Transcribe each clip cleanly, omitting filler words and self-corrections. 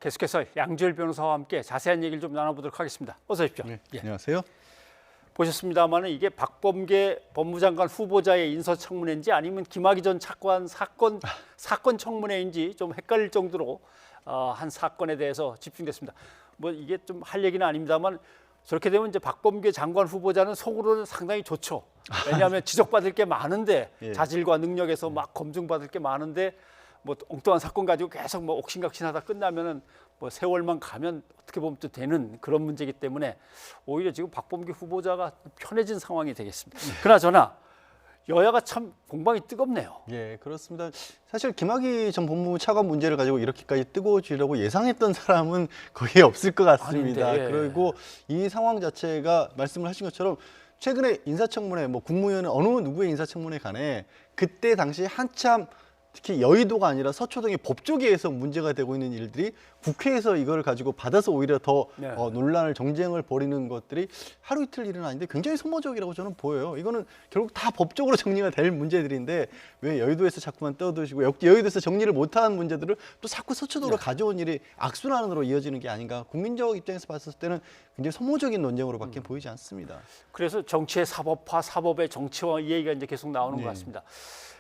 계속해서 양지열 변호사와 함께 자세한 얘기를 좀 나눠보도록 하겠습니다. 어서 오십시오. 네, 예. 안녕하세요. 보셨습니다만 이게 박범계 법무장관 후보자의 인사청문회인지 아니면 김학의 전 차관 사건 청문회인지 좀 헷갈릴 정도로 한 사건에 대해서 집중됐습니다. 뭐 이게 좀 할 얘기는 아닙니다만 저렇게 되면 이제 박범계 장관 후보자는 속으로는 상당히 좋죠. 왜냐하면 지적받을 게 많은데 예. 자질과 능력에서 막 검증받을 게 많은데 뭐 엉뚱한 사건 가지고 계속 뭐 옥신각신하다 끝나면은 뭐 세월만 가면 어떻게 보면 또 되는 그런 문제이기 때문에 오히려 지금 박범계 후보자가 편해진 상황이 되겠습니다. 그나저나 여야가 참 공방이 뜨겁네요. 예, 그렇습니다. 사실 김학의 전 법무부 차관 문제를 가지고 이렇게까지 뜨거워지려고 예상했던 사람은 거의 없을 것 같습니다. 아닌데, 예. 그리고 이 상황 자체가 말씀을 하신 것처럼 최근에 인사청문회, 뭐 국무위원은 어느 누구의 인사청문회 간에 그때 당시 한참 특히 여의도가 아니라 서초동의 법조계에서 문제가 되고 있는 일들이 국회에서 이걸 가지고 받아서 오히려 더 네. 논란을 정쟁을 벌이는 것들이 하루 이틀 일은 아닌데 굉장히 소모적이라고 저는 보여요. 이거는 결국 다 법적으로 정리가 될 문제들인데 왜 여의도에서 자꾸만 떠드시고 여의도에서 정리를 못한 문제들을 또 자꾸 서초동으로 가져온 일이 악순환으로 이어지는 게 아닌가. 국민적 입장에서 봤을 때는 굉장히 소모적인 논쟁으로밖에 보이지 않습니다. 그래서 정치의 사법화, 사법의 정치화 이 얘기가 이제 계속 나오는 것 같습니다.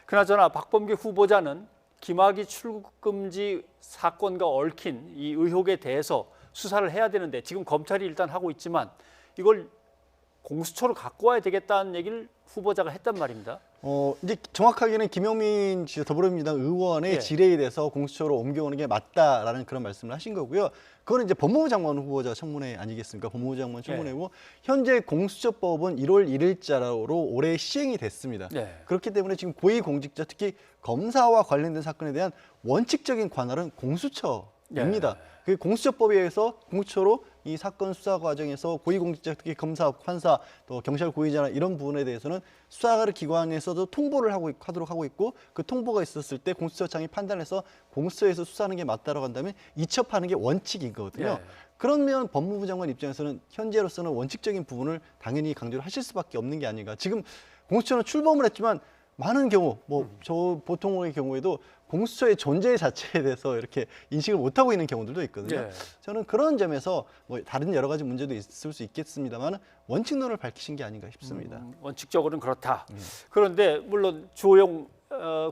그나저나 박범계 후보자는 김학의 출국 금지 사건과 얽힌 이 의혹에 대해서 수사를 해야 되는데 지금 검찰이 일단 하고 있지만 이걸 공수처로 갖고 와야 되겠다는 얘기를 후보자가 했단 말입니다. 이제 정확하게는 김용민 더불어민주당 의원의 예. 질의에 대해서 공수처로 옮겨오는 게 맞다라는 그런 말씀을 하신 거고요. 그거는 이제 법무부 장관 후보자 청문회 아니겠습니까? 법무부 장관 청문회고 현재 공수처법은 1월 1일자로 올해 시행이 됐습니다. 예. 그렇기 때문에 지금 고위공직자 특히 검사와 관련된 사건에 대한 원칙적인 관할은 공수처입니다. 그 공수처법에 의해서 공수처로 이 사건 수사 과정에서 고위공직자 특히 검사, 판사, 또 경찰 고위자나 이런 부분에 대해서는 수사를 기관에서도 통보를 하도록 하고 있고 그 통보가 있었을 때 공수처장이 판단해서 공수처에서 수사하는 게 맞다라고 한다면 이첩하는 게 원칙이거든요. 예. 그러면 법무부 장관 입장에서는 현재로서는 원칙적인 부분을 당연히 강조를 하실 수밖에 없는 게 아닌가. 지금 공수처는 출범을 했지만 많은 경우 저 보통의 경우에도 공수처의 존재 자체에 대해서 이렇게 인식을 못하고 있는 경우들도 있거든요. 예. 저는 그런 점에서 뭐 다른 여러 가지 문제도 있을 수 있겠습니다만 원칙론을 밝히신 게 아닌가 싶습니다. 원칙적으로는 그렇다. 그런데 물론 주호영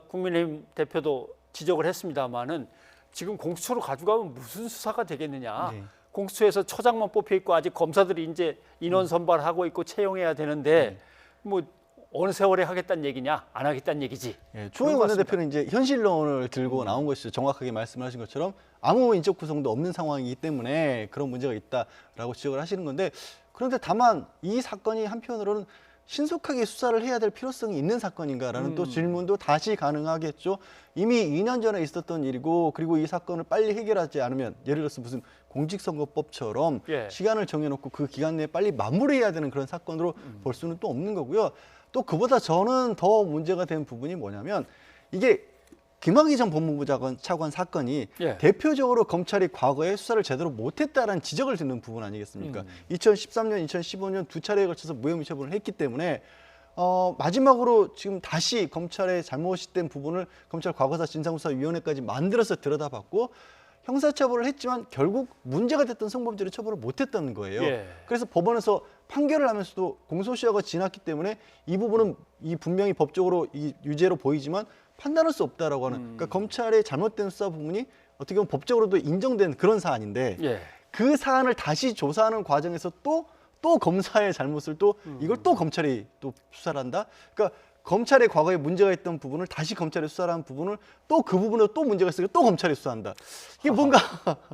국민의힘 대표도 지적을 했습니다마는 지금 공수처로 가져가면 무슨 수사가 되겠느냐. 네. 공수처에서 처장만 뽑혀 있고 아직 검사들이 이제 인원 선발하고 있고 채용해야 되는데 뭐 어느 세월에 하겠다는 얘기냐, 안 하겠다는 얘기지. 예, 주호영 원내대표는 이제 현실론을 들고 나온 것이죠. 정확하게 말씀하신 것처럼 아무 인적 구성도 없는 상황이기 때문에 그런 문제가 있다라고 지적을 하시는 건데 그런데 다만 이 사건이 한편으로는 신속하게 수사를 해야 될 필요성이 있는 사건인가라는 또 질문도 다시 가능하겠죠. 이미 2년 전에 있었던 일이고 그리고 이 사건을 빨리 해결하지 않으면 예를 들어서 무슨 공직선거법처럼 예. 시간을 정해놓고 그 기간 내에 빨리 마무리해야 되는 그런 사건으로 볼 수는 또 없는 거고요. 또 그보다 저는 더 문제가 된 부분이 뭐냐면 이게 김학의 전 법무부 차관 사건이 예. 대표적으로 검찰이 과거에 수사를 제대로 못했다라는 지적을 듣는 부분 아니겠습니까? 2013년, 2015년 두 차례에 걸쳐서 무혐의 처분을 했기 때문에 마지막으로 지금 다시 검찰의 잘못이 된 부분을 검찰 과거사 진상조사위원회까지 만들어서 들여다봤고 형사처벌을 했지만 결국 문제가 됐던 성범죄를 처벌을 못했다는 거예요. 예. 그래서 법원에서 판결을 하면서도 공소시효가 지났기 때문에 이 부분은 분명히 법적으로 유죄로 보이지만 판단할 수 없다라고 하는 그러니까 검찰의 잘못된 수사 부분이 어떻게 보면 법적으로도 인정된 그런 사안인데 예. 그 사안을 다시 조사하는 과정에서 또 검사의 잘못을 또 이걸 또 검찰이 또 수사를 한다. 그러니까 검찰의 과거에 문제가 있던 부분을 다시 검찰이 수사를 한 부분을 또 그 부분에 또 문제가 있으니까 또 검찰이 수사한다. 이게 뭔가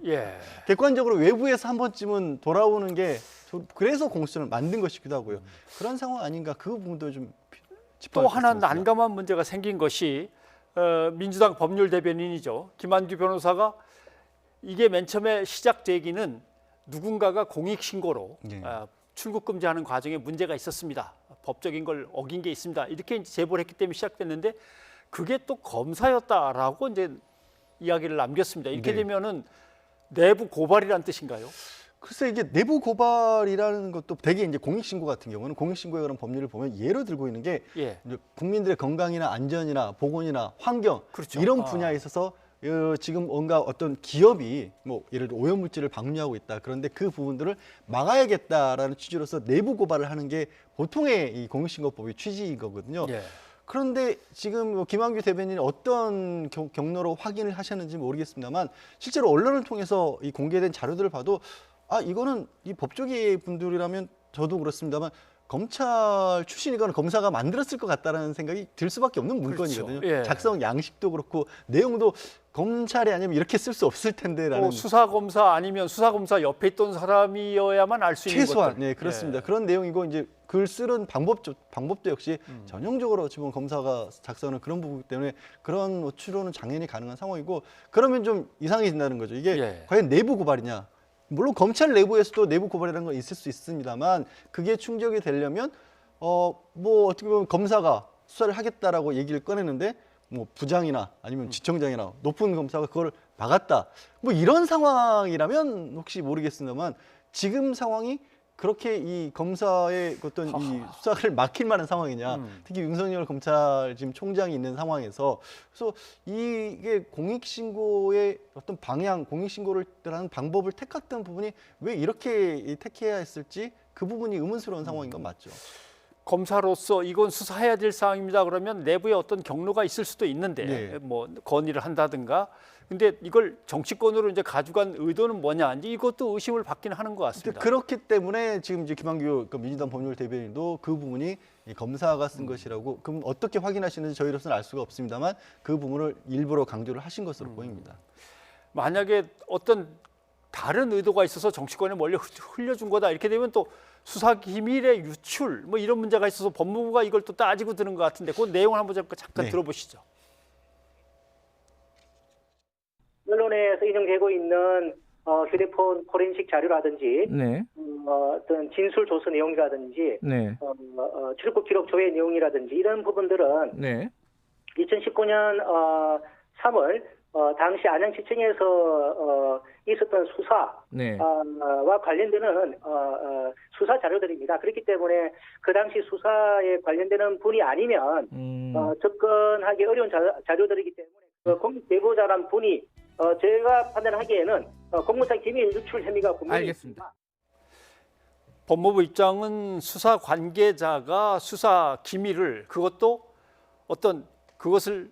예. 객관적으로 외부에서 한 번쯤은 돌아오는 게 그래서 공수처를 만든 것이기도 하고요. 그런 상황 아닌가 그 부분도 좀 또 하나 난감한 문제가 생긴 것이 민주당 법률 대변인이죠. 김한규 변호사가 이게 맨 처음에 시작되기는 누군가가 공익신고로 예. 출국 금지하는 과정에 문제가 있었습니다. 법적인 걸 어긴 게 있습니다. 이렇게 이제 제보를 했기 때문에 시작됐는데 그게 또 검사였다라고 이제 이야기를 남겼습니다. 이렇게 네. 되면은 내부 고발이란 뜻인가요? 글쎄 이게 내부 고발이라는 것도 되게 이제 공익신고 같은 경우는 공익신고에 관한 법률을 보면 예로 들고 있는 게 예. 이제 국민들의 건강이나 안전이나 보건이나 환경 그렇죠. 이런 분야에 있어서 지금 뭔가 어떤 기업이 뭐 예를 들어 오염물질을 방류하고 있다. 그런데 그 부분들을 막아야겠다라는 취지로서 내부 고발을 하는 게 보통의 이 공익신고법의 취지인 거거든요. 예. 그런데 지금 뭐 김한규 대변인이 어떤 경로로 확인을 하셨는지 모르겠습니다만 실제로 언론을 통해서 이 공개된 자료들을 봐도 이거는 이 법조계 분들이라면 저도 그렇습니다만 검찰 출신이거나 검사가 만들었을 것 같다라는 생각이 들 수밖에 없는 문건이거든요. 그렇죠. 예. 작성 양식도 그렇고 내용도 검찰이 아니면 이렇게 쓸 수 없을 텐데라는 수사검사 아니면 수사검사 옆에 있던 사람이어야만 알 수 있는 최소한 것들. 네 그렇습니다. 그런 내용이고 이제 글 쓰는 방법도 역시 전형적으로 지금 검사가 작성하는 그런 부분 때문에 그런 뭐 추론은 당연히 가능한 상황이고 그러면 좀 이상해진다는 거죠. 이게 예. 과연 내부 고발이냐? 물론 검찰 내부에서도 내부 고발이라는 건 있을 수 있습니다만 그게 충족이 되려면 뭐 어떻게 보면 검사가 수사를 하겠다라고 얘기를 꺼내는데 뭐 부장이나 아니면 지청장이나 높은 검사가 그걸 막았다. 뭐 이런 상황이라면 혹시 모르겠습니다만 지금 상황이 그렇게 이 검사의 어떤 이 수사를 막힐 만한 상황이냐. 특히 윤석열 검찰 지금 총장이 있는 상황에서 그래서 이게 공익신고의 어떤 방향, 공익신고를 하는 방법을 택했던 부분이 왜 이렇게 택해야 했을지 그 부분이 의문스러운 상황인 건 맞죠. 검사로서 이건 수사해야 될 사항입니다. 그러면 내부에 어떤 경로가 있을 수도 있는데 네. 뭐 건의를 한다든가. 근데 이걸 정치권으로 이제 가져간 의도는 뭐냐? 이제 이것도 의심을 받긴 하는 것 같습니다. 그렇기 때문에 지금 이제 김한규 민주당 법률 대변인도 그 부분이 이 검사가 쓴 것이라고 그럼 어떻게 확인하시는지 저희로서는 알 수가 없습니다만 그 부분을 일부러 강조를 하신 것으로 보입니다. 만약에 어떤 다른 의도가 있어서 정치권에 멀리 흘려준 거다 이렇게 되면 또 수사 기밀의 유출 뭐 이런 문제가 있어서 법무부가 이걸 또 따지고 드는 것 같은데 그 내용을 한번 잠깐 네. 들어보시죠. 언론에서 인용되고 있는 휴대폰 포렌식 자료라든지 네, 어떤 진술 조서 내용이라든지 네, 출국 기록 조회 내용이라든지 이런 부분들은 네, 2019년 3월 당시 안양시청에서 있었던 수사와 네. 관련되는 수사 자료들입니다. 그렇기 때문에 그 당시 수사에 관련되는 분이 아니면 접근하기 어려운 자료들이기 때문에 그 공익 제보자란 분이 제가 판단하기에는 공무상 기밀 유출 혐의가 분명히 알겠습니다. 있습니다. 법무부 입장은 수사 관계자가 수사 기밀을 그것도 어떤 그것을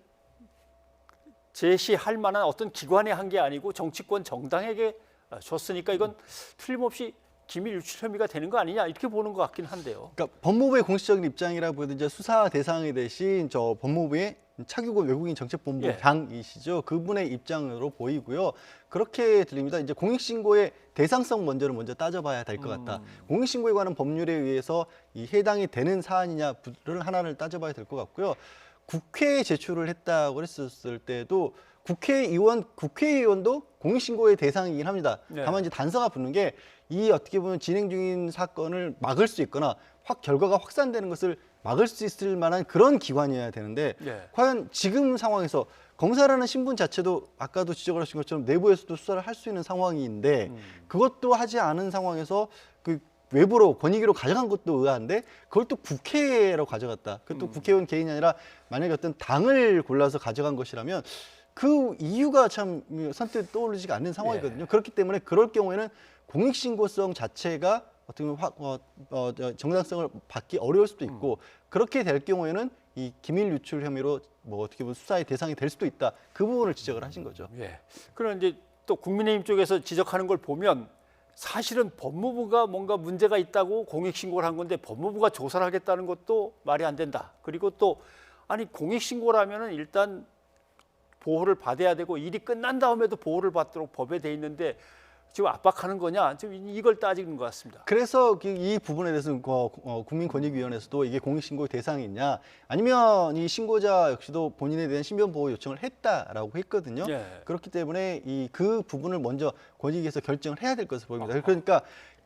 제시할 만한 어떤 기관에 한 게 아니고 정치권 정당에게 줬으니까 이건 틀림없이 기밀 유출 혐의가 되는 거 아니냐 이렇게 보는 것 같긴 한데요. 그러니까 법무부의 공식적인 입장이라 보도 이제 수사 대상이 되신 저 법무부의 차규곤 외국인 정책본부장이시죠. 그분의 입장으로 보이고요. 그렇게 들립니다. 이제 공익신고의 대상성 먼저 따져봐야 될 것 같다. 공익신고에 관한 법률에 의해서 이 해당이 되는 사안이냐를 하나를 따져봐야 될 것 같고요. 국회에 제출을 했다고 했었을 때도 국회의원도 공익신고의 대상이긴 합니다. 네. 다만 이제 단서가 붙는 게 이 어떻게 보면 진행 중인 사건을 막을 수 있거나 결과가 확산되는 것을 막을 수 있을 만한 그런 기관이어야 되는데 네. 과연 지금 상황에서 검사라는 신분 자체도 아까도 지적을 하신 것처럼 내부에서도 수사를 할 수 있는 상황인데 그것도 하지 않은 상황에서 그 외부로 권익위로 가져간 것도 의아한데 그걸 또 국회로 가져갔다. 그것도 국회의원 개인이 아니라 만약에 어떤 당을 골라서 가져간 것이라면 그 이유가 참 선뜻 떠오르지가 않는 상황이거든요. 그렇기 때문에 그럴 경우에는 공익신고성 자체가 어떻게 보면 정당성을 받기 어려울 수도 있고 그렇게 될 경우에는 이 기밀 유출 혐의로 뭐 어떻게 보면 수사의 대상이 될 수도 있다. 그 부분을 지적을 하신 거죠. 예. 그런 이제 또 국민의힘 쪽에서 지적하는 걸 보면 사실은 법무부가 뭔가 문제가 있다고 공익신고를 한 건데 법무부가 조사를 하겠다는 것도 말이 안 된다. 그리고 또 아니 공익신고라면은 일단 보호를 받아야 되고 일이 끝난 다음에도 보호를 받도록 법에 돼 있는데 지금 압박하는 거냐? 지금 이걸 따지는 것 같습니다. 그래서 이 부분에 대해서 국민권익위원회에서도 이게 공익신고의 대상이냐 아니면 이 신고자 역시도 본인에 대한 신변 보호 요청을 했다라고 했거든요. 예. 그렇기 때문에 그 부분을 먼저 권익위에서 결정을 해야 될 것으로 보입니다. 그러니까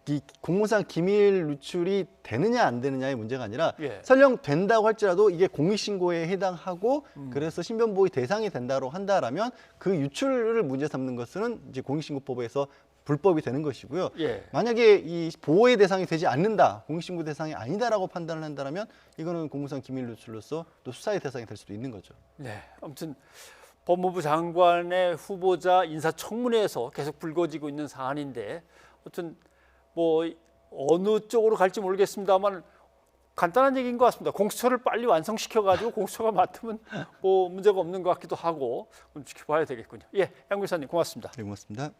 이 공무상 기밀 유출이 되느냐 안 되느냐의 문제가 아니라 예. 설령 된다고 할지라도 이게 공익신고에 해당하고 그래서 신변보호 대상이 된다고 한다라면 그 유출을 문제 삼는 것은 이제 공익신고법에서 불법이 되는 것이고요. 예. 만약에 이 보호의 대상이 되지 않는다, 공익신고 대상이 아니다라고 판단을 한다면 이거는 공무상 기밀 유출로서 또 수사의 대상이 될 수도 있는 거죠. 네. 아무튼 법무부 장관의 후보자 인사청문회에서 계속 불거지고 있는 사안인데, 아무튼 뭐 어느 쪽으로 갈지 모르겠습니다만 간단한 얘기인 것 같습니다. 공수처를 빨리 완성시켜가지고 공수처가 맡으면 뭐 문제가 없는 것 같기도 하고 좀 지켜봐야 되겠군요. 예, 양 교사님 고맙습니다. 네, 고맙습니다.